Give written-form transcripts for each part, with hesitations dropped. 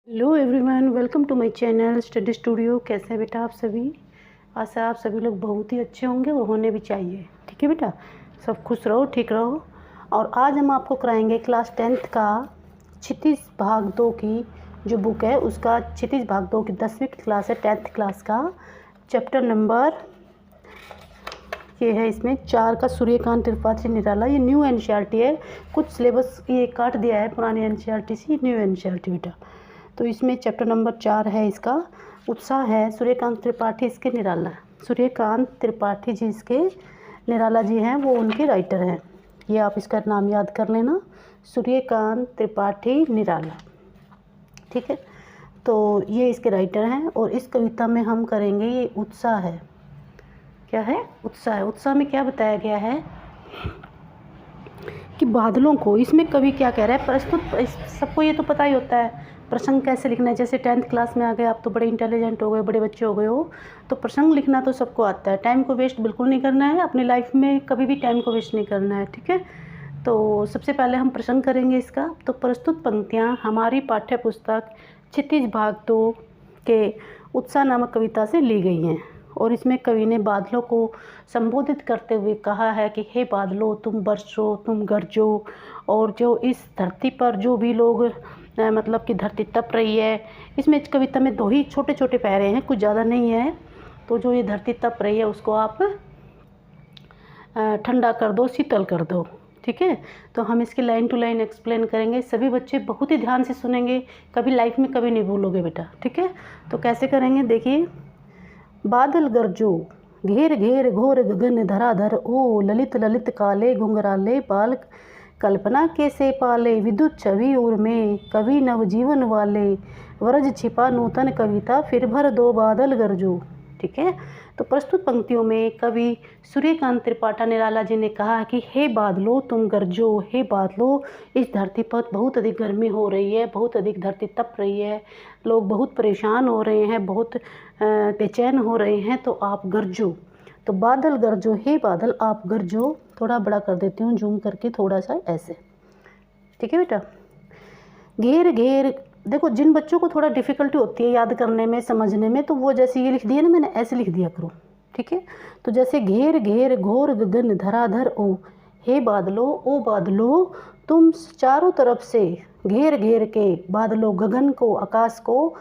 Hello everyone, welcome to my channel study studio. कैसे हैं बेटा आप सभी? आशा आप सभी लोग बहुत ही अच्छे होंगे और होने भी चाहिए। ठीक है बेटा, सब खुश रहो, ठीक रहो। और आज हम आपको कराएंगे क्लास 10th का क्षितिज भाग 2 की जो बुक है उसका क्षितिज भाग 2 की 10वीं क्लास है, 10th क्लास का चैप्टर नंबर ये है। इसमें 4 का सूर्यकांत त्रिपाठी निराला। ये न्यू एनसीईआरटी है, कुछ सिलेबस ये काट दिया है पुरानी एनसीईआरटी से, न्यू एनसीईआरटी बेटा। तो इसमें चैप्टर नंबर 4 है, इसका उत्साह है। सूर्यकांत त्रिपाठी इसके निराला, सूर्यकांत त्रिपाठी जी इसके निराला जी हैं, वो उनके राइटर हैं। ये आप इसका नाम याद कर लेना, सूर्यकांत त्रिपाठी निराला। ठीक है, तो ये इसके राइटर हैं। और इस कविता में हम करेंगे, ये उत्साह है। क्या है? उत्साह है। उत्साह में क्या बताया गया है कि बादलों को, इसमें कवि क्या कह रहा है, प्रस्तुत, सबको ये तो पता ही होता है प्रसंग कैसे लिखना है। जैसे 10th क्लास में आ गए आप तो बड़े इंटेलिजेंट हो गए, बड़े बच्चे हो गए हो, तो प्रसंग लिखना तो सबको आता है। टाइम को वेस्ट बिल्कुल नहीं करना है, अपनी लाइफ में कभी भी टाइम को वेस्ट नहीं करना है। ठीक है, तो सबसे पहले हम प्रसंग करेंगे इसका। तो प्रस्तुत पंक्तियाँ हमारी पाठ्य पुस्तक क्षितिज भाग 2 के उत्साह नामक कविता से ली गई हैं। और इसमें कवि ने बादलों को संबोधित करते हुए कहा है कि हे बादलों, तुम बरसो, तुम गरजो। और जो इस धरती पर जो भी लोग मतलब कि धरती तप रही है, इसमें कविता में 2 ही छोटे छोटे पैरे हैं, कुछ ज़्यादा नहीं है। तो जो ये धरती तप रही है उसको आप ठंडा कर दो, शीतल कर दो। ठीक है, तो हम इसकी लाइन टू लाइन एक्सप्लेन करेंगे। सभी बच्चे बहुत ही ध्यान से सुनेंगे, कभी लाइफ में कभी नहीं भूलोगे बेटा। ठीक है, तो कैसे करेंगे देखिए। बादल गरजो, घेर घेर घोर गगन धराधर, ओ ललित ललित काले घुंघराले बाल कल्पना कैसे पाले, विद्युत छवि उर में कवि नवजीवन वाले, व्रज छिपा नूतन कविता फिर भर दो बादल गरजो। ठीक है, तो प्रस्तुत पंक्तियों में कवि सूर्यकांत त्रिपाठी निराला जी ने कहा कि हे बादलों तुम गरजो, हे बादलों इस धरती पर बहुत अधिक गर्मी हो रही है, बहुत अधिक धरती तप रही है, लोग बहुत परेशान हो रहे हैं, बहुत बेचैन हो रहे हैं, तो आप गरजो। तो बादल गरजो, हे बादल आप गरजो। थोड़ा बड़ा कर देती हूँ जूम करके, थोड़ा सा ऐसे। ठीक है बेटा। घेर घेर, देखो जिन बच्चों को थोड़ा डिफ़िकल्टी होती है याद करने में, समझने में, तो वो जैसे ये लिख दिया ना मैंने, ऐसे लिख दिया करो। ठीक है, तो जैसे घेर घेर घोर गगन धराधर, ओ हे बादलो, ओ बादलो तुम चारों तरफ से घेर घेर के बादलों, गगन को, आकाश को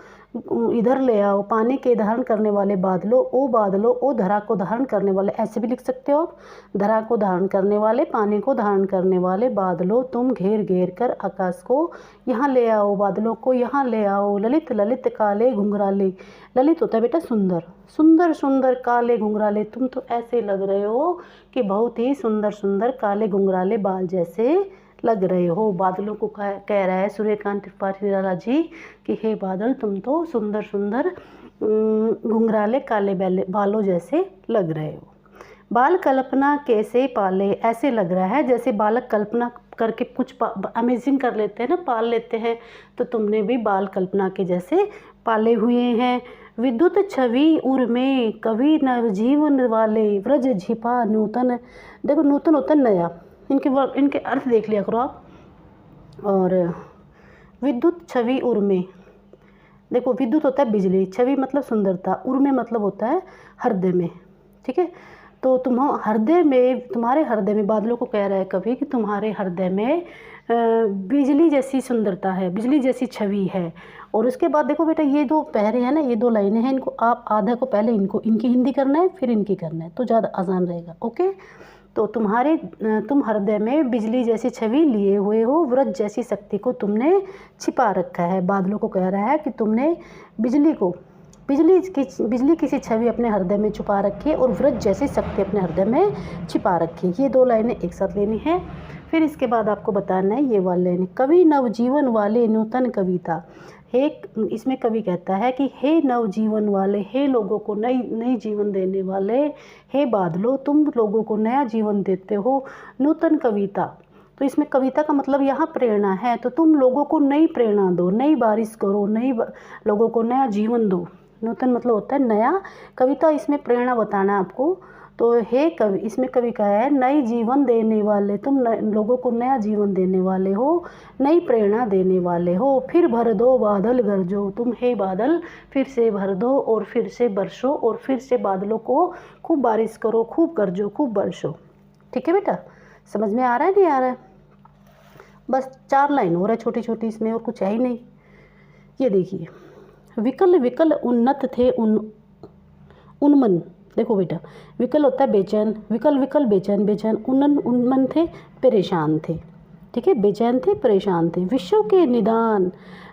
इधर ले आओ, पानी के धारण करने वाले बादलों, ओ बादलों, ओ धरा को धारण करने वाले, ऐसे भी लिख सकते हो आप। धरा को धारण करने वाले, पानी को धारण करने वाले बादलों, तुम घेर घेर कर आकाश को यहाँ ले आओ, बादलों को यहाँ ले आओ। ललित ललित काले घुंघराले, ललित होता है बेटा सुंदर, सुंदर सुंदर काले घुंघराले, तुम तो ऐसे लग रहे हो कि बहुत ही सुंदर सुंदर काले घुंघराले बाल जैसे लग रहे हो। बादलों को कह रहा है सूर्यकांत त्रिपाठी निराला जी कि हे बादल तुम तो सुंदर सुंदर घुंघराले काले बालों जैसे लग रहे हो। बाल कल्पना कैसे पाले, ऐसे लग रहा है जैसे बालक कल्पना करके कुछ अमेजिंग कर लेते हैं ना, पाल लेते हैं, तो तुमने भी बाल कल्पना के जैसे पाले हुए हैं। विद्युत छवि उर में कवि नवजीवन वाले, व्रज झिपा नूतन, देखो नूतन होता है नया, इनके अर्थ देख लिया करो आप। और विद्युत छवि उर में, देखो विद्युत होता है बिजली, छवि मतलब सुंदरता, उर में मतलब होता है हृदय में। ठीक है, तो तुम हृदय में, तुम्हारे हृदय में, बादलों को कह रहा है कभी कि तुम्हारे हृदय में बिजली जैसी सुंदरता है, बिजली जैसी छवि है। और उसके बाद देखो बेटा ये 2 पैरे हैं ना, ये 2 लाइनें हैं, इनको आप आधा को पहले इनकी हिंदी करना है, फिर इनकी करना है, तो ज़्यादा आसान रहेगा। ओके, तो तुम हृदय में बिजली जैसी छवि लिए हुए हो, व्रज जैसी शक्ति को तुमने छिपा रखा है। बादलों को कह रहा है कि तुमने बिजली किसी छवि अपने हृदय में छुपा रखी है और व्रज जैसी शक्ति अपने हृदय में छिपा रखी है। ये 2 लाइनें एक साथ लेनी है। फिर इसके बाद आपको बताना है ये वाली लाइन, कवि नवजीवन वाले नूतन कविता। इसमें कवि कहता है कि हे नवजीवन वाले, हे लोगों को नई जीवन देने वाले, हे बादलों तुम लोगों को नया जीवन देते हो, नूतन कविता। तो इसमें कविता का मतलब यहाँ प्रेरणा है, तो तुम लोगों को नई प्रेरणा दो, नई बारिश करो, लोगों को नया जीवन दो। नूतन मतलब होता है नया, कविता इसमें प्रेरणा बताना है आपको। तो हे कवि, इसमें कवि कहा है नई जीवन देने वाले तुम, लोगों को नया जीवन देने वाले हो, नई प्रेरणा देने वाले हो। फिर भर दो बादल गरजो, तुम हे बादल फिर से भर दो और फिर से बरसो, और फिर से बादलों को खूब बारिश करो, खूब गरजो, खूब बरसो। ठीक है बेटा, समझ में आ रहा है नहीं आ रहा है? बस 4 लाइन हो रहा है छोटी छोटी, इसमें और कुछ है ही नहीं। ये देखिए, विकल विकल उन्नत थे उन्मन। देखो बेटा, विकल होता है बेचैन, विकल विकल बेचैन, बेचैन, उन्मन थे परेशान थे। ठीक है, बेचैन थे परेशान थे। विश्व के निदान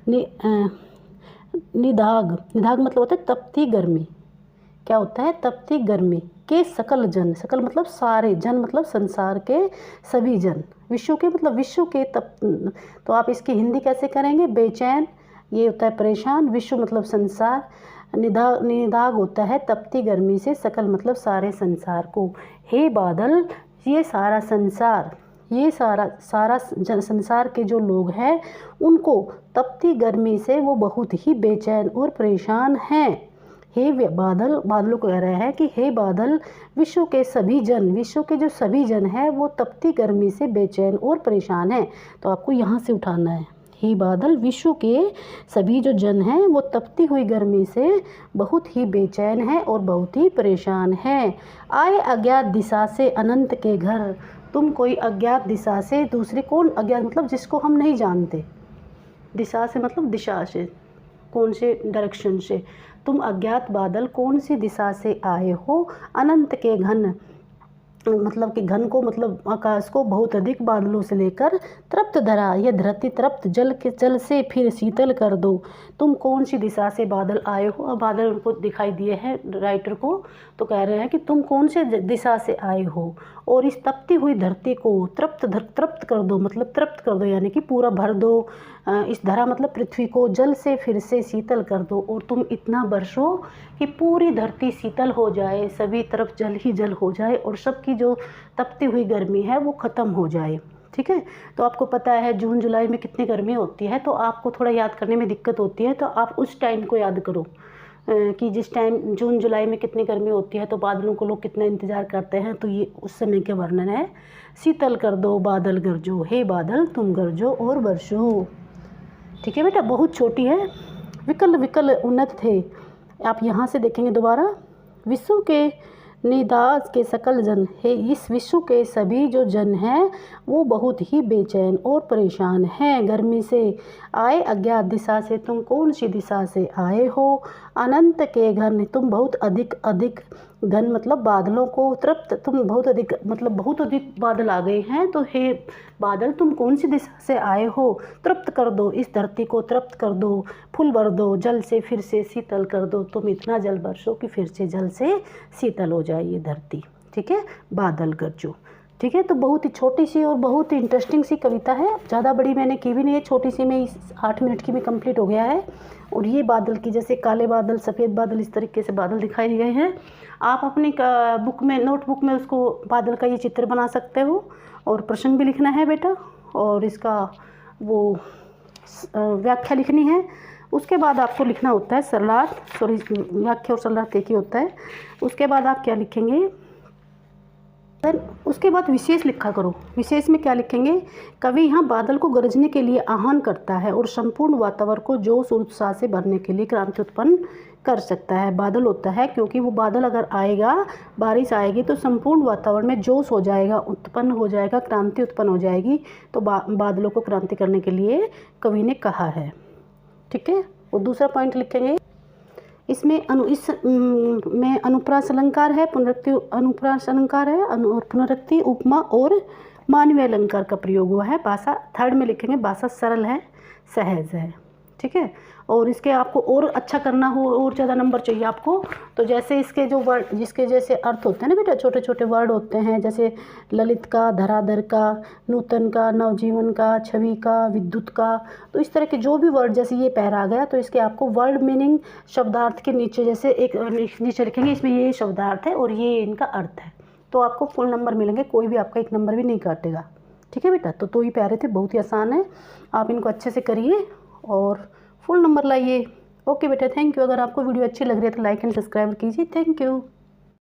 निदाग, निदाग मतलब होता है तपती गर्मी। क्या होता है? तपती गर्मी के सकल जन, सकल मतलब सारे, जन मतलब संसार के सभी जन, विश्व के मतलब विश्व के तप, तो आप इसकी हिंदी कैसे करेंगे? बेचैन ये होता है परेशान, विश्व मतलब संसार, निदाग होता है तपती गर्मी से, सकल मतलब सारे संसार को। हे बादल, ये सारा संसार, ये सारा संसार के जो लोग हैं उनको तपती गर्मी से वो बहुत ही बेचैन और परेशान हैं। हे बादल, बादलों को कह रहा है कि हे बादल, विश्व के सभी जन, विश्व के जो सभी जन हैं वो तपती गर्मी से बेचैन और परेशान हैं। तो आपको यहाँ से उठाना है, हे बादल, विश्व के सभी जो जन हैं वो तपती हुई गर्मी से बहुत ही बेचैन हैं और बहुत ही परेशान हैं। आए अज्ञात दिशा से अनंत के घर, तुम कोई अज्ञात दिशा से, दूसरी कौन अज्ञात मतलब जिसको हम नहीं जानते, दिशा से मतलब दिशा से, कौन से डायरेक्शन से, तुम अज्ञात बादल कौन सी दिशा से आए हो, अनंत के घन मतलब कि घन को मतलब आकाश को बहुत अधिक बादलों से लेकर तृप्त धरा, यह धरती तृप्त जल के जल से फिर शीतल कर दो। तुम कौन सी दिशा से बादल आए हो? अब बादल उनको दिखाई दिए हैं राइटर को, तो कह रहे हैं कि तुम कौन से दिशा से आए हो और इस तपती हुई धरती को तृप्त कर दो, मतलब तृप्त कर दो यानी कि पूरा भर दो, इस धरा मतलब पृथ्वी को जल से फिर से शीतल कर दो, और तुम इतना बरसो कि पूरी धरती शीतल हो जाए, सभी तरफ जल ही जल हो जाए और सबकी जो तपती हुई गर्मी है वो ख़त्म हो जाए। ठीक है, तो आपको पता है जून जुलाई में कितनी गर्मी होती है, तो आपको थोड़ा याद करने में दिक्कत होती है, तो आप उस टाइम को याद करो कि जिस टाइम जून जुलाई में कितनी गर्मी होती है तो बादलों को लोग कितना इंतज़ार करते हैं, तो ये उस समय के वर्णन है। शीतल कर दो बादल गरजो, हे बादल तुम गरजो और बरसो। ठीक है बेटा, बहुत छोटी है। विकल विकल उन्नत थे, आप यहाँ से देखेंगे दोबारा, विश्व के निदास के सकल जन है, इस विश्व के सभी जो जन हैं वो बहुत ही बेचैन और परेशान हैं गर्मी से। आए अज्ञात दिशा से, तुम कौन सी दिशा से आए हो, अनंत के घन, तुम बहुत अधिक अधिक, घन मतलब बादलों को, तृप्त तुम बहुत अधिक मतलब बहुत अधिक बादल आ गए हैं, तो हे बादल तुम कौन सी दिशा से आए हो, तृप्त कर दो इस धरती को, तृप्त कर दो, फुल भर दो, जल से फिर से शीतल कर दो, तुम इतना जल बरसो कि फिर से जल से शीतल हो जाए ये धरती। ठीक है, बादल गरजो। ठीक है, तो बहुत ही छोटी सी और बहुत ही इंटरेस्टिंग सी कविता है, ज़्यादा बड़ी मैंने की भी नहीं है, छोटी सी में 8 मिनट की में कंप्लीट हो गया है। और ये बादल की जैसे काले बादल, सफ़ेद बादल, इस तरीके से बादल दिखाई गए हैं। आप अपनी बुक में, नोटबुक में उसको बादल का ये चित्र बना सकते हो, और प्रश्न भी लिखना है बेटा, और इसका वो व्याख्या लिखनी है। उसके बाद आपको लिखना होता है सरलार्थ, सॉरी व्याख्या और सरलार्थ एक ही होता है। उसके बाद आप क्या लिखेंगे, उसके बाद विशेष लिखा करो। विशेष में क्या लिखेंगे, कवि यहाँ बादल को गरजने के लिए आह्वान करता है और संपूर्ण वातावरण को जोश और उत्साह से भरने के लिए क्रांति उत्पन्न कर सकता है। बादल होता है क्योंकि वो बादल अगर आएगा, बारिश आएगी तो संपूर्ण वातावरण में जोश हो जाएगा, उत्पन्न हो जाएगा, क्रांति उत्पन्न हो जाएगी। तो बादलों को क्रांति करने के लिए कवि ने कहा है। ठीक है, और दूसरा पॉइंट लिखेंगे, इसमें में अनुप्रास अलंकार है, पुनरुक्ति अनुप्रास अलंकार है, और पुनरुक्ति, उपमा और मानवीय अलंकार का प्रयोग हुआ है। भाषा थर्ड में लिखेंगे, भाषा सरल है, सहज है। ठीक है, और इसके आपको और अच्छा करना हो, और ज़्यादा नंबर चाहिए आपको, तो जैसे इसके जो वर्ड, जिसके जैसे अर्थ होते हैं ना बेटा, छोटे छोटे वर्ड होते हैं, जैसे ललित का, धराधर का, नूतन का, नवजीवन का, छवि का, विद्युत का, तो इस तरह के जो भी वर्ड, जैसे ये पैरा आ गया तो इसके आपको वर्ड मीनिंग शब्दार्थ के नीचे जैसे एक नीचे लिखेंगे, इसमें ये शब्दार्थ है और ये इनका अर्थ है, तो आपको फुल नंबर मिलेंगे, कोई भी आपका 1 नंबर भी नहीं काटेगा। ठीक है बेटा, तो ही प्यारे थे, बहुत ही आसान है, आप इनको अच्छे से करिए और फुल नंबर लाइए। ओके बेटा, थैंक यू। अगर आपको वीडियो अच्छी लग रही है तो लाइक एंड सब्सक्राइब कीजिए। Thank you.